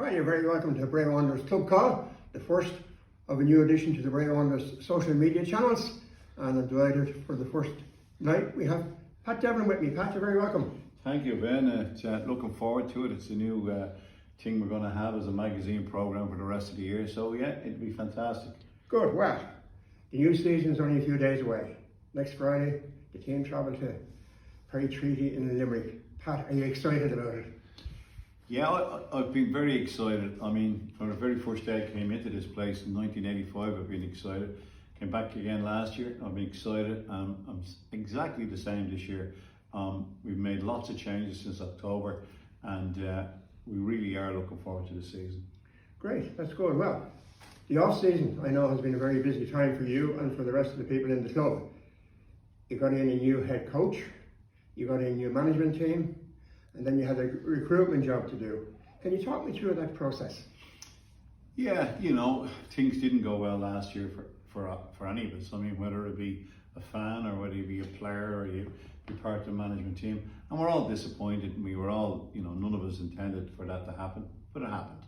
Well, you're very welcome to Bray Wanderers Club Call, the first of a new addition to the Bray Wanderers social media channels. And I'm delighted for the first night we have Pat Devlin with me. Pat, you're very welcome. Thank you, Ben. Looking forward to it. It's a new thing we're going to have as a magazine program for the rest of the year. So yeah, it'll be fantastic. Good. Well, the new season's only a few days away. Next Friday, the team travel to Perry Treaty in Limerick. Pat, are you excited about it? Yeah, I've been very excited. I mean, from the very first day I came into this place in 1985, I've been excited. Came back again last year, I've been excited. I'm exactly the same this year. We've made lots of changes since October, and we really are looking forward to the season. Great, that's good. Well, the off-season, I know, has been a very busy time for you and for the rest of the people in the club. You got in a new head coach, you got in a new management team, and then you had a recruitment job to do. Can you talk me through that process? Yeah, you know, things didn't go well last year for any of us. I mean, whether it be a fan or whether you be a player or you be part of the management team, and we're all disappointed, and we were all, you know, none of us intended for that to happen, but it happened.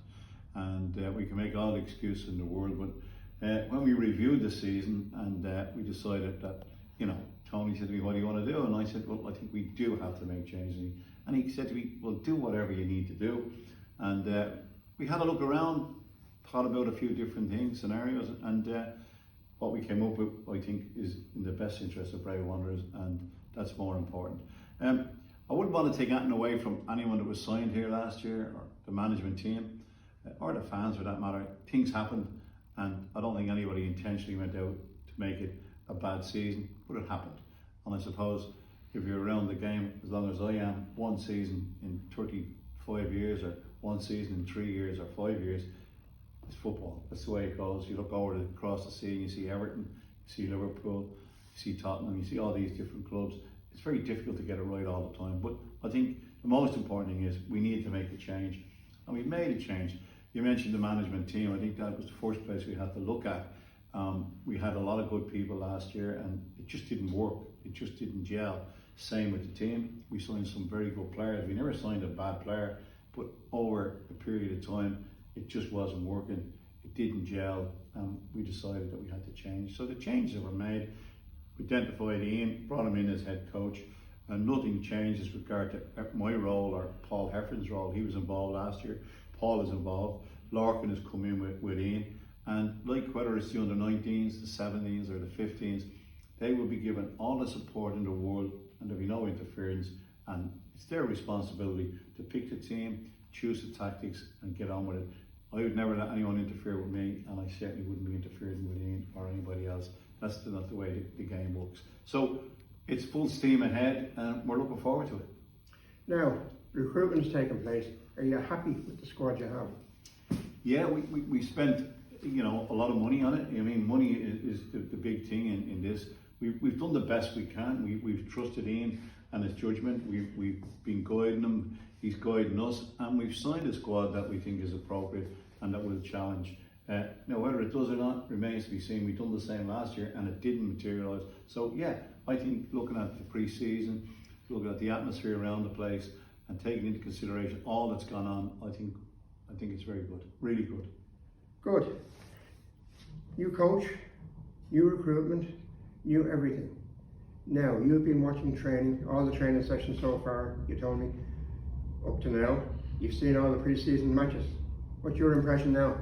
And we can make all the excuses in the world, but when we reviewed the season and we decided that, you know, Tony said to me, what do you want to do? And I said, well, I think we do have to make changes. And he said to me, well, do whatever you need to do. And we had a look around, thought about a few different things, scenarios, and what we came up with, I think, is in the best interest of Bray Wanderers, and that's more important. I wouldn't want to take anything away from anyone that was signed here last year, or the management team, or the fans for that matter. Things happened, and I don't think anybody intentionally went out to make it a bad season, but it happened. And I suppose if you're around the game as long as I am, one season in 35 years, or one season in 3 years or 5 years, it's football. That's the way it goes. You look over across the sea and you see Everton, you see Liverpool, you see Tottenham, you see all these different clubs. It's very difficult to get it right all the time. But I think the most important thing is we need to make a change. And we've made a change. You mentioned the management team. I think that was the first place we had to look at. We had a lot of good people last year and it just didn't work. It just didn't gel. Same with the team. We signed some very good players. We never signed a bad player, but over a period of time, it just wasn't working. It didn't gel, and we decided that we had to change. So the changes that were made, we identified Ian, brought him in as head coach, and nothing changed as regard to my role or Paul Heffern's role. He was involved last year. Paul is involved. Larkin has come in with Ian, and like whether it's the under 19s, the 17s, or the 15s, they will be given all the support in the world, and there'll be no interference. And it's their responsibility to pick the team, choose the tactics, and get on with it. I would never let anyone interfere with me, and I certainly wouldn't be interfering with Ian or anybody else. That's not the way the game works. So it's full steam ahead, and we're looking forward to it. Now, recruitment has taken place. Are you happy with the squad you have? Yeah, we spent, you know, a lot of money on it. I mean, money is the big thing in this. We've done the best we can. We've trusted Ian and his judgment. We've been guiding him. He's guiding us, and we've signed a squad that we think is appropriate and that will challenge. Now, whether it does or not remains to be seen. We've done the same last year, and it didn't materialise. So, yeah, I think looking at the pre-season, looking at the atmosphere around the place, and taking into consideration all that's gone on, I think it's very good, really good. Good. New coach, new recruitment, new everything. Now, you've been watching training, all the training sessions so far, you told me, up to now. You've seen all the pre-season matches. What's your impression now?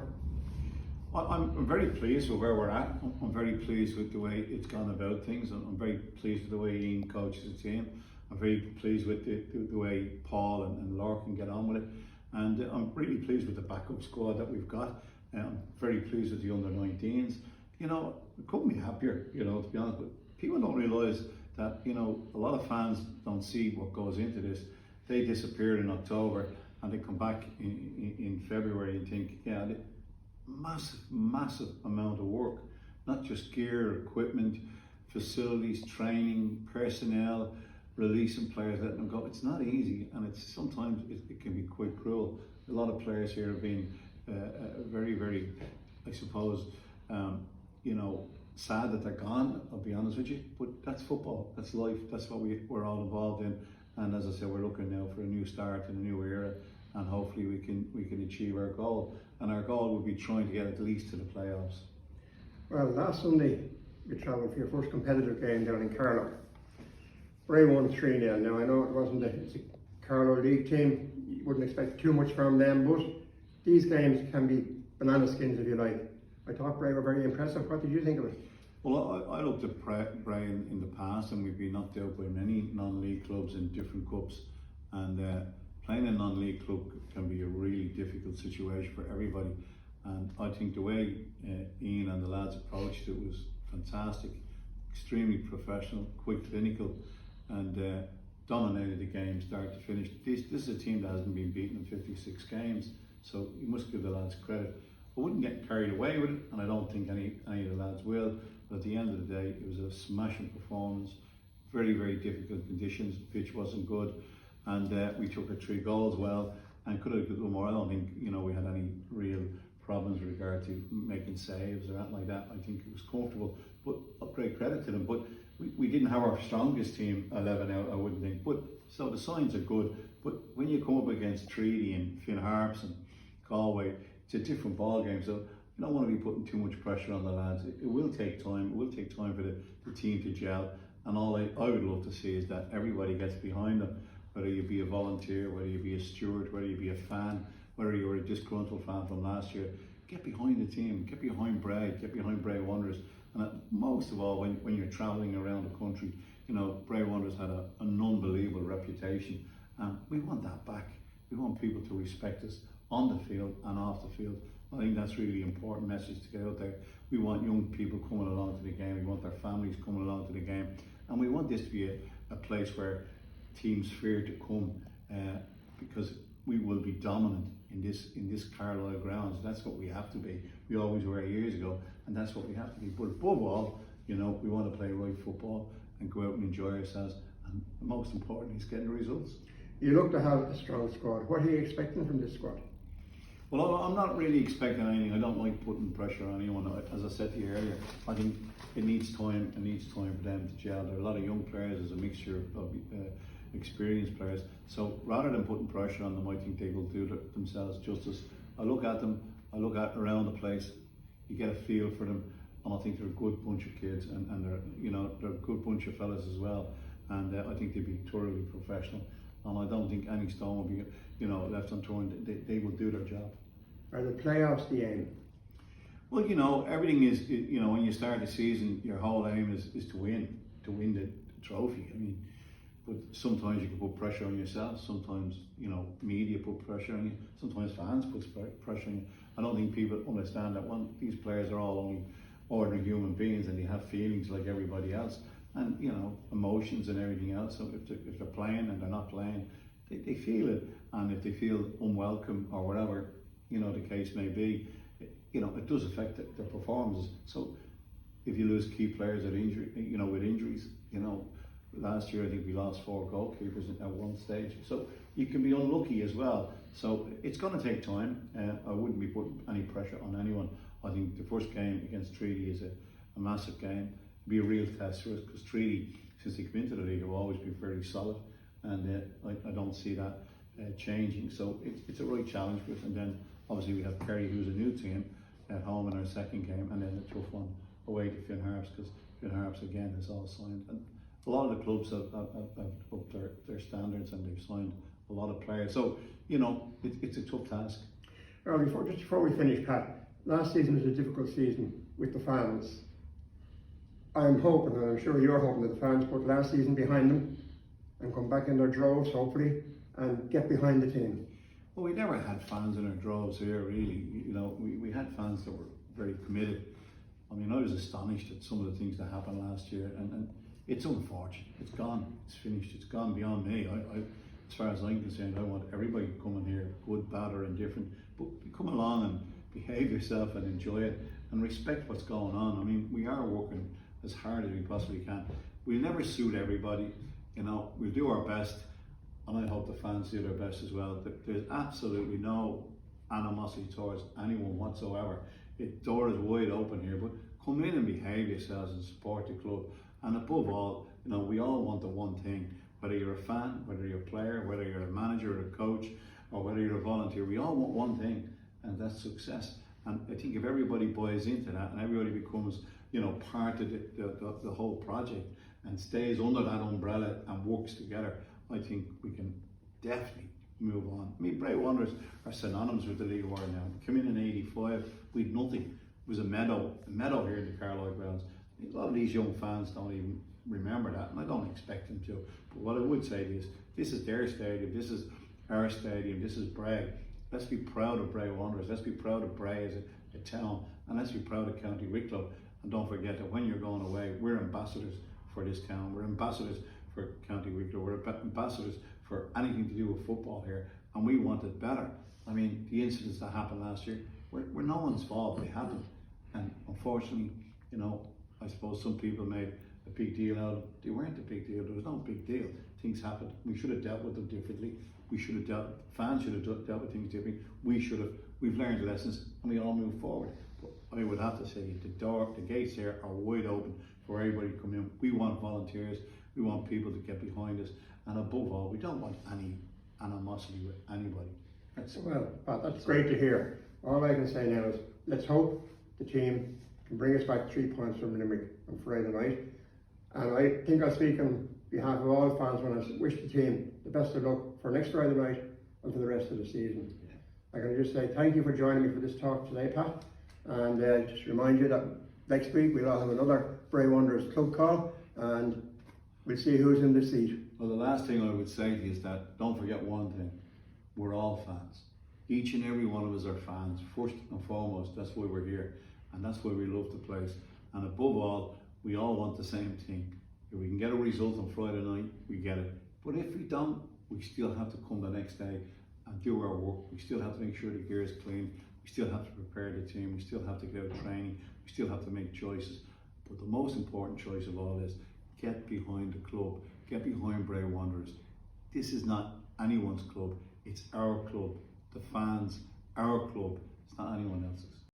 I'm very pleased with where we're at. I'm very pleased with the way it's gone about things. I'm very pleased with the way Ian coaches the team. I'm very pleased with the way Paul and Larkin get on with it. And I'm really pleased with the backup squad that we've got. I'm very pleased with the under 19s. You know, we couldn't be happier, you know, to be honest. But people don't realise that, you know, a lot of fans don't see what goes into this. They disappeared in October and they come back in February and think, yeah, massive amount of work, not just gear, equipment, facilities, training, personnel, releasing players, letting them go. It's not easy, and it's sometimes it can be quite cruel. A lot of players here have been very, I suppose, you know, sad that they're gone, I'll be honest with you, but that's football, that's life, that's what we're all involved in. And as I said, we're looking now for a new start and a new era, and hopefully we can achieve our goal. And our goal would be trying to get at least to the playoffs. Well, last Sunday you travelled for your first competitive game down in Carlow. Bray won 3-0. Now I know it's a Carlow League team. You wouldn't expect too much from them, but these games can be banana skins if you like. I thought Bray were very impressive. What did you think of it? Well, I looked at Bray in the past, and we've been knocked out by many non-league clubs in different cups, and playing a non-league club can be a really difficult situation for everybody. And I think the way Ian and the lads approached it was fantastic, extremely professional, quick, clinical, and dominated the game start to finish. This is a team that hasn't been beaten in 56 games, so you must give the lads credit. I wouldn't get carried away with it, and I don't think any of the lads will. But at the end of the day, it was a smashing performance. Very, very difficult conditions. The pitch wasn't good, and we took our 3 goals well, and could have done more. I don't think we had any real problems with regard to making saves or anything like that. I think it was comfortable, but great credit to them. But we didn't have our strongest team 11 out, I wouldn't think. But so the signs are good. But when you come up against Treaty and Finn Harps and Galway, it's a different ball game. So you don't want to be putting too much pressure on the lads. It will take time. It will take time for the team to gel. And all I would love to see is that everybody gets behind them. Whether you be a volunteer, whether you be a steward, whether you be a fan, whether you're a disgruntled fan from last year, get behind the team, get behind Bray Wanderers. And most of all, when you're travelling around the country, Bray Wanderers had an unbelievable reputation, and we want that back. We want people to respect us on the field and off the field. I think that's really important message to get out there. We want young people coming along to the game, we want their families coming along to the game, and we want this to be a place where teams fear to come, because we will be dominant in this Carlisle grounds. That's what we have to be. We always were years ago, and that's what we have to be. But above all, we want to play right football and go out and enjoy ourselves, and most importantly is getting the results. You look to have a strong squad. What are you expecting from this squad? Well, I'm not really expecting anything. I don't like putting pressure on anyone. As I said to you earlier, I think it needs time. It needs time for them to gel. There are a lot of young players. There's a mixture of experienced players. So rather than putting pressure on them, I think they will do themselves justice. I look at them. I look at around the place. You get a feel for them, and I think they're a good bunch of kids, and they're a good bunch of fellas as well. And I think they'd be thoroughly professional. And I don't think any stone will be, left unturned. They will do their job. Are the playoffs the aim? Well, everything is, when you start the season, your whole aim is to win the trophy. I mean, but sometimes you can put pressure on yourself. Sometimes, media put pressure on you. Sometimes fans put pressure on you. I don't think people understand that these players are all only ordinary human beings, and they have feelings like everybody else, and emotions and everything else. So if they're playing and they're not playing, they feel it, and if they feel unwelcome or whatever, the case may be, it does affect their performances. So if you lose key players with injuries, last year I think we lost 4 goalkeepers at one stage. So you can be unlucky as well. So it's going to take time. I wouldn't be putting any pressure on anyone. I think the first game against Treaty is a massive game. It'll be a real test for us, because Treaty, since they came into the league, have always been very solid, and I don't see that changing. So it's a right challenge for us. And then obviously we have Kerry, who's a new team, at home in our second game, and then a tough one away to Finn Harps, because Finn Harps again is all signed. And a lot of the clubs have upped their standards, and they've signed a lot of players. So it's a tough task. Well, just before we finish, Pat, last season was a difficult season with the fans. I'm hoping, and I'm sure you're hoping, that the fans put last season behind them and come back in their droves, hopefully, and get behind the team. Well, we never had fans in our droves here, really. We had fans that were very committed. I mean, I was astonished at some of the things that happened last year, and it's unfortunate. It's gone. It's finished. It's gone beyond me. As far as I'm concerned, I want everybody coming here, good, bad, or indifferent, but come along and behave yourself and enjoy it and respect what's going on. I mean, we are working as hard as we possibly can. We'll never suit everybody. We'll do our best, and I hope the fans do their best as well. There's absolutely no animosity towards anyone whatsoever. The door is wide open here, but come in and behave yourselves and support the club. And above all, we all want the one thing, whether you're a fan, whether you're a player, whether you're a manager or a coach, or whether you're a volunteer, we all want one thing, and that's success. And I think if everybody buys into that and everybody becomes, part of the whole project and stays under that umbrella and works together, I think we can definitely move on. I mean, Bray Wanderers are synonymous with the League of Ireland now. We came in '85, we had nothing. It was a meadow here in the Carlisle grounds. A lot of these young fans don't even remember that, and I don't expect them to. But what I would say is, this is their stadium, this is our stadium, this is Bray. Let's be proud of Bray Wanderers. Let's be proud of Bray as a town, and let's be proud of County Wicklow. And don't forget that when you're going away, we're ambassadors for this town. We're ambassadors for County Wicklow. We're ambassadors for anything to do with football here, and we want it better. I mean, the incidents that happened last year were no one's fault. They happened, and unfortunately, I suppose some people made a big deal out of it. They weren't a big deal. There was no big deal. Things happened. We should have dealt with them differently. Fans should have dealt with things differently. We've learned lessons, and we all move forward. But I would have to say the gates here are wide open for everybody to come in. We want volunteers. We want people to get behind us, and above all, we don't want any animosity with anybody. Well, Pat, that's great to hear. All I can say now is let's hope the team can bring us back 3 points from Limerick on Friday night. And I think I speak on behalf of all fans when I wish the team the best of luck for next Friday night and for the rest of the season. I can just say thank you for joining me for this talk today, Pat. And just remind you that next week we'll all have another Bray Wanderers club call, and we'll see who's in the seat. Well, the last thing I would say to you is that don't forget one thing. We're all fans. Each and every one of us are fans. First and foremost, that's why we're here. And that's why we love the place. And above all, we all want the same thing. If we can get a result on Friday night, we get it. But if we don't, we still have to come the next day and do our work. We still have to make sure the gear is clean. We still have to prepare the team. We still have to get out training. We still have to make choices. But the most important choice of all is get behind the club. Get behind Bray Wanderers. This is not anyone's club. It's our club. The fans, our club. It's not anyone else's.